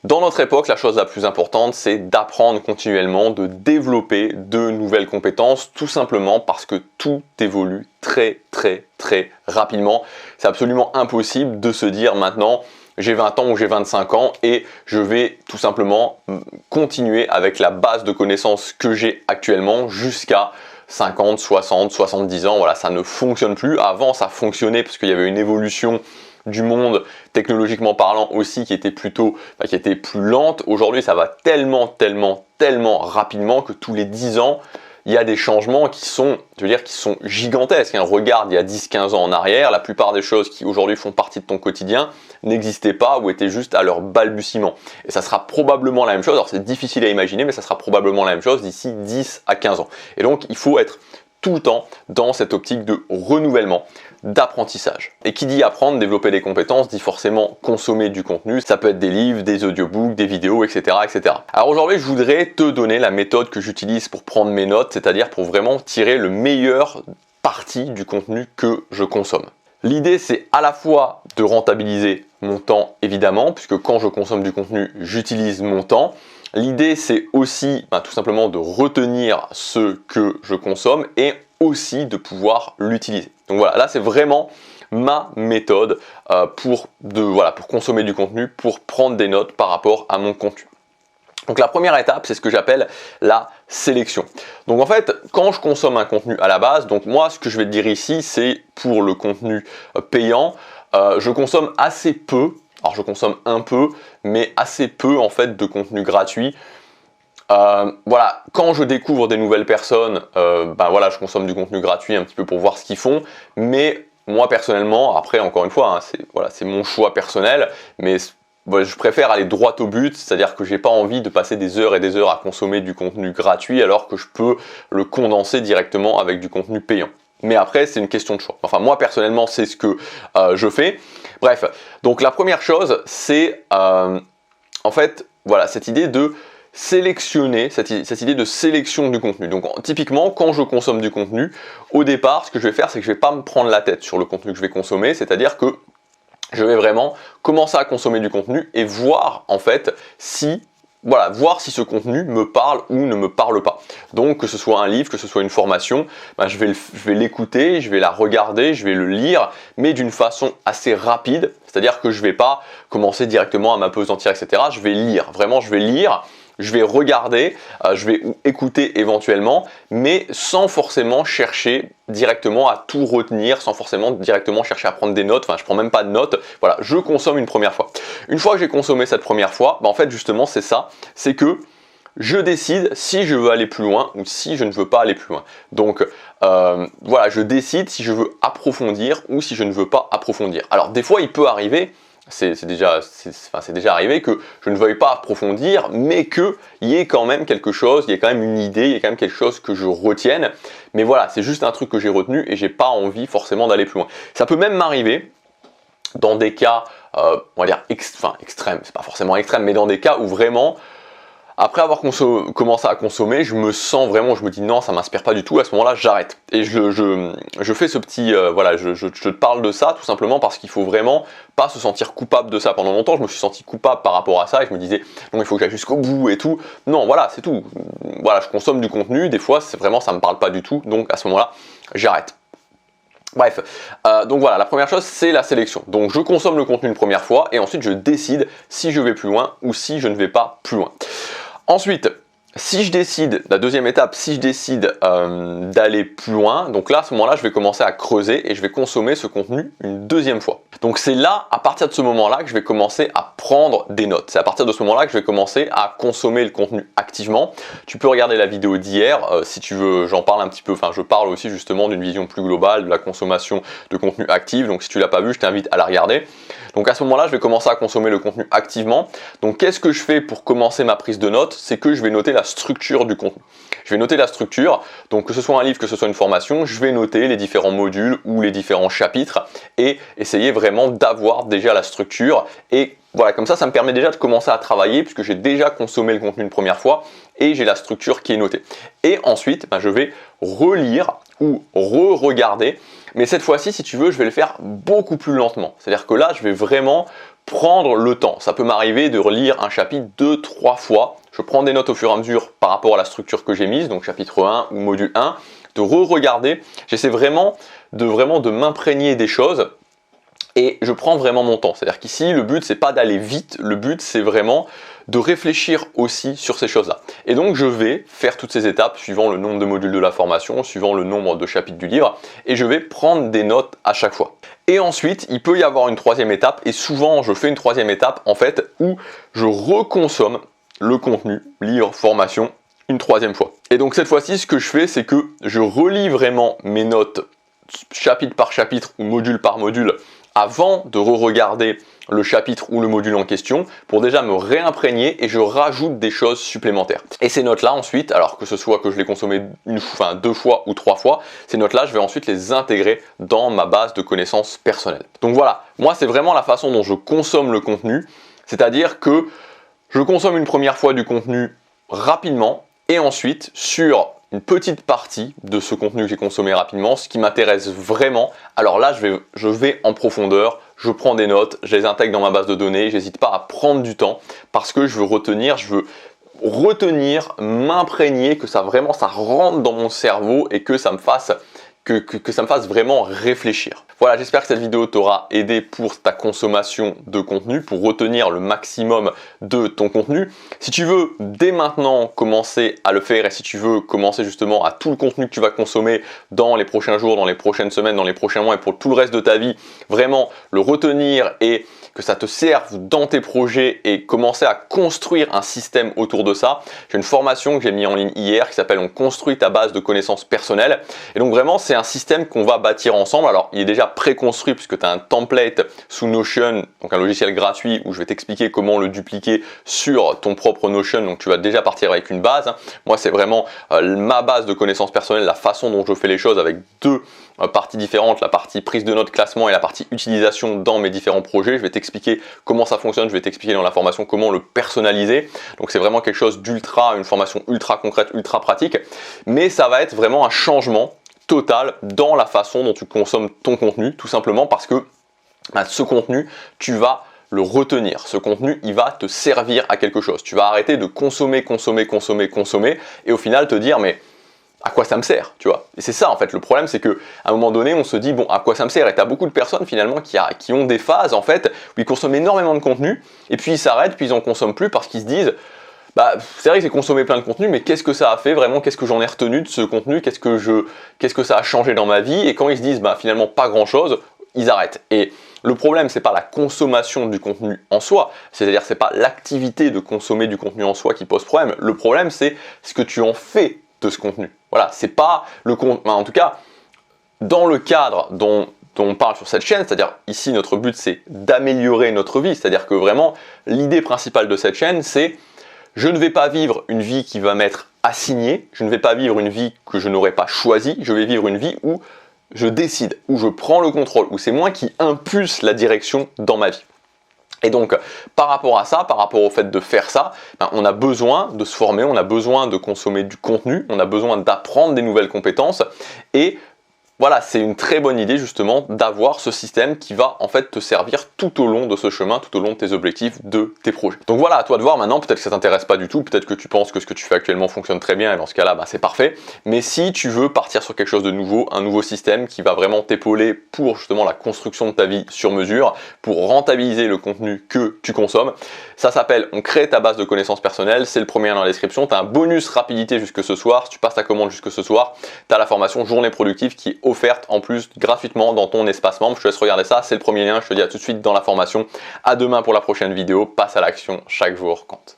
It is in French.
Dans notre époque, la chose la plus importante, c'est d'apprendre continuellement, de développer de nouvelles compétences, tout simplement parce que tout évolue très rapidement. C'est absolument impossible de se dire maintenant, j'ai 20 ans ou j'ai 25 ans et je vais tout simplement continuer avec la base de connaissances que j'ai actuellement jusqu'à 50, 60, 70 ans. Voilà, ça ne fonctionne plus. Avant, ça fonctionnait parce qu'il y avait une évolution du monde, technologiquement parlant aussi, qui était qui était plus lente. Aujourd'hui, ça va tellement rapidement que tous les 10 ans, il y a des changements qui sont, qui sont gigantesques. Regarde, il y a 10-15 ans en arrière, la plupart des choses qui aujourd'hui font partie de ton quotidien n'existaient pas ou étaient juste à leur balbutiement. Et ça sera probablement la même chose, alors c'est difficile à imaginer, mais ça sera probablement la même chose d'ici 10 à 15 ans. Et donc, il faut être tout le temps dans cette optique de renouvellement, d'apprentissage. Et qui dit apprendre, développer des compétences, dit forcément consommer du contenu. Ça peut être des livres, des audiobooks, des vidéos, etc. Alors aujourd'hui, je voudrais te donner la méthode que j'utilise pour prendre mes notes, c'est-à-dire pour vraiment tirer le meilleur parti du contenu que je consomme. L'idée, c'est à la fois de rentabiliser mon temps, évidemment, puisque quand je consomme du contenu, j'utilise mon temps. L'idée, c'est aussi tout simplement de retenir ce que je consomme et aussi de pouvoir l'utiliser. Donc voilà, là c'est vraiment ma méthode pour consommer du contenu, pour prendre des notes par rapport à mon contenu. Donc la première étape, c'est ce que j'appelle la sélection. Donc en fait, quand je consomme un contenu à la base, donc moi ce que je vais te dire ici, c'est pour le contenu payant, je consomme assez peu. Alors je consomme un peu, mais assez peu en fait de contenu gratuit. Voilà, quand je découvre des nouvelles personnes, je consomme du contenu gratuit un petit peu pour voir ce qu'ils font. Mais moi personnellement, après encore une fois, c'est mon choix personnel, mais je préfère aller droit au but, c'est-à-dire que j'ai pas envie de passer des heures et des heures à consommer du contenu gratuit alors que je peux le condenser directement avec du contenu payant. Mais après, c'est une question de choix. Enfin, moi, personnellement, c'est ce que je fais. Bref, donc la première chose, c'est cette idée de sélectionner, cette idée de sélection du contenu. Donc typiquement, quand je consomme du contenu, au départ, ce que je vais faire, c'est que je ne vais pas me prendre la tête sur le contenu que je vais consommer, c'est-à-dire que je vais vraiment commencer à consommer du contenu et voir en fait voir si ce contenu me parle ou ne me parle pas. Donc que ce soit un livre, que ce soit une formation, je vais l'écouter, je vais la regarder, je vais le lire, mais d'une façon assez rapide. C'est-à-dire que je ne vais pas commencer directement à m'appesantir, etc. Je vais lire, vraiment je vais lire, je vais regarder, je vais écouter éventuellement, mais sans forcément chercher directement à tout retenir, sans forcément directement chercher à prendre des notes. Enfin, je prends même pas de notes. Voilà, je consomme une première fois. Une fois que j'ai consommé cette première fois, en fait, justement, c'est ça. C'est que je décide si je veux aller plus loin ou si je ne veux pas aller plus loin. Donc, je décide si je veux approfondir ou si je ne veux pas approfondir. Alors, des fois, il peut arriver... C'est déjà arrivé que je ne veuille pas approfondir, mais qu'il y ait quand même quelque chose, il y ait quand même une idée, il y ait quand même quelque chose que je retienne. Mais voilà, c'est juste un truc que j'ai retenu et j'ai pas envie forcément d'aller plus loin. Ça peut même m'arriver dans des cas, on va dire extrêmes, c'est pas forcément extrême, mais dans des cas où vraiment, après avoir commencé à consommer, je me sens vraiment, je me dis non, ça m'inspire pas du tout, à ce moment-là, j'arrête. Et je fais ce petit, je te parle de ça tout simplement parce qu'il faut vraiment pas se sentir coupable de ça. Pendant longtemps, je me suis senti coupable par rapport à ça et je me disais non, il faut que j'aille jusqu'au bout et tout. Non, voilà, c'est tout. Voilà, je consomme du contenu, des fois, c'est vraiment, ça me parle pas du tout, donc à ce moment-là, j'arrête. Bref, donc voilà, la première chose, c'est la sélection. Donc je consomme le contenu une première fois et ensuite je décide si je vais plus loin ou si je ne vais pas plus loin. Ensuite, si je décide, la deuxième étape, si je décide d'aller plus loin, donc là, à ce moment-là, je vais commencer à creuser et je vais consommer ce contenu une deuxième fois. Donc c'est là, à partir de ce moment-là, que je vais commencer à prendre des notes. C'est à partir de ce moment-là que je vais commencer à consommer le contenu activement. Tu peux regarder la vidéo d'hier, si tu veux, j'en parle un petit peu, je parle aussi justement d'une vision plus globale de la consommation de contenu actif. Donc si tu l'as pas vu, je t'invite à la regarder. Donc à ce moment-là, je vais commencer à consommer le contenu activement. Donc qu'est-ce que je fais pour commencer ma prise de notes? C'est que je vais noter la structure du contenu. Je vais noter la structure, donc que ce soit un livre, que ce soit une formation, je vais noter les différents modules ou les différents chapitres et essayer vraiment d'avoir déjà la structure. Et voilà, comme ça, ça me permet déjà de commencer à travailler puisque j'ai déjà consommé le contenu une première fois et j'ai la structure qui est notée. Et ensuite, je vais relire ou re-regarder, mais cette fois-ci, si tu veux, je vais le faire beaucoup plus lentement. C'est-à-dire que là, je vais vraiment prendre le temps. Ça peut m'arriver de relire un chapitre 2-3 fois. Je prends des notes au fur et à mesure par rapport à la structure que j'ai mise, donc chapitre 1 ou module 1, de re-regarder. J'essaie vraiment de m'imprégner des choses et je prends vraiment mon temps. C'est-à-dire qu'ici, le but, c'est pas d'aller vite, le but, c'est vraiment de réfléchir aussi sur ces choses-là. Et donc, je vais faire toutes ces étapes suivant le nombre de modules de la formation, suivant le nombre de chapitres du livre, et je vais prendre des notes à chaque fois. Et ensuite, il peut y avoir une troisième étape, et souvent, je fais une troisième étape, en fait, où je reconsomme le contenu, livre, formation, une troisième fois. Et donc, cette fois-ci, ce que je fais, c'est que je relis vraiment mes notes chapitre par chapitre ou module par module avant de re-regarder le chapitre ou le module en question pour déjà me réimprégner et je rajoute des choses supplémentaires. Et ces notes-là ensuite, alors que ce soit que je les consommais deux fois ou 3 fois, ces notes-là, je vais ensuite les intégrer dans ma base de connaissances personnelles. Donc voilà, moi c'est vraiment la façon dont je consomme le contenu, c'est-à-dire que je consomme une première fois du contenu rapidement et ensuite sur une petite partie de ce contenu que j'ai consommé rapidement, ce qui m'intéresse vraiment, alors là je vais en profondeur, je prends des notes, je les intègre dans ma base de données, j'hésite pas à prendre du temps parce que je veux retenir, m'imprégner, que ça rentre dans mon cerveau et que ça me fasse vraiment réfléchir. Voilà, j'espère que cette vidéo t'aura aidé pour ta consommation de contenu, pour retenir le maximum de ton contenu. Si tu veux dès maintenant commencer à le faire et si tu veux commencer justement à tout le contenu que tu vas consommer dans les prochains jours, dans les prochaines semaines, dans les prochains mois et pour tout le reste de ta vie, vraiment le retenir et que ça te serve dans tes projets et commencer à construire un système autour de ça. J'ai une formation que j'ai mis en ligne hier qui s'appelle « On construit ta base de connaissances personnelles ». Et donc vraiment, c'est un système qu'on va bâtir ensemble. Alors, il est déjà préconstruit puisque tu as un template sous Notion, donc un logiciel gratuit où je vais t'expliquer comment le dupliquer sur ton propre Notion. Donc, tu vas déjà partir avec une base. Moi, c'est vraiment ma base de connaissances personnelles, la façon dont je fais les choses avec deux parties différentes, la partie prise de notes, classement et la partie utilisation dans mes différents projets. Je vais t'expliquer comment ça fonctionne, je vais t'expliquer dans la formation comment le personnaliser. Donc c'est vraiment quelque chose une formation ultra concrète, ultra pratique, mais ça va être vraiment un changement total dans la façon dont tu consommes ton contenu, tout simplement parce que ce contenu, tu vas le retenir. Ce contenu, il va te servir à quelque chose. Tu vas arrêter de consommer et au final te dire mais à quoi ça me sert, tu vois? Et c'est ça en fait, le problème c'est que à un moment donné on se dit bon à quoi ça me sert, et tu as beaucoup de personnes finalement qui ont des phases en fait où ils consomment énormément de contenu et puis ils s'arrêtent, puis ils en consomment plus parce qu'ils se disent bah c'est vrai que j'ai consommé plein de contenu mais qu'est-ce que ça a fait vraiment, qu'est-ce que j'en ai retenu de ce contenu, qu'est-ce que ça a changé dans ma vie, et quand ils se disent bah finalement pas grand chose, ils arrêtent. Et le problème, c'est pas la consommation du contenu en soi, c'est-à-dire c'est pas l'activité de consommer du contenu en soi qui pose problème, le problème c'est ce que tu en fais de ce contenu. Voilà, c'est pas le contenu, en tout cas, dans le cadre dont on parle sur cette chaîne, c'est-à-dire ici notre but c'est d'améliorer notre vie, c'est-à-dire que vraiment l'idée principale de cette chaîne c'est je ne vais pas vivre une vie qui va m'être assignée, je ne vais pas vivre une vie que je n'aurais pas choisie, je vais vivre une vie où je décide, où je prends le contrôle, où c'est moi qui impulse la direction dans ma vie. Et donc, par rapport à ça, par rapport au fait de faire ça, on a besoin de se former, on a besoin de consommer du contenu, on a besoin d'apprendre des nouvelles compétences. Et voilà, c'est une très bonne idée justement d'avoir ce système qui va en fait te servir tout au long de ce chemin, tout au long de tes objectifs, de tes projets. Donc voilà, à toi de voir maintenant, peut-être que ça t'intéresse pas du tout, peut-être que tu penses que ce que tu fais actuellement fonctionne très bien et dans ce cas-là, c'est parfait. Mais si tu veux partir sur quelque chose de nouveau, un nouveau système qui va vraiment t'épauler pour justement la construction de ta vie sur mesure, pour rentabiliser le contenu que tu consommes, ça s'appelle On crée ta base de connaissances personnelles, c'est le premier lien dans la description, tu as un bonus rapidité jusque ce soir, si tu passes ta commande jusque ce soir, tu as la formation Journée Productive qui est offerte en plus gratuitement dans ton espace membre. Je te laisse regarder ça, c'est le premier lien. Je te dis à tout de suite dans la formation. À demain pour la prochaine vidéo. Passe à l'action, chaque jour compte.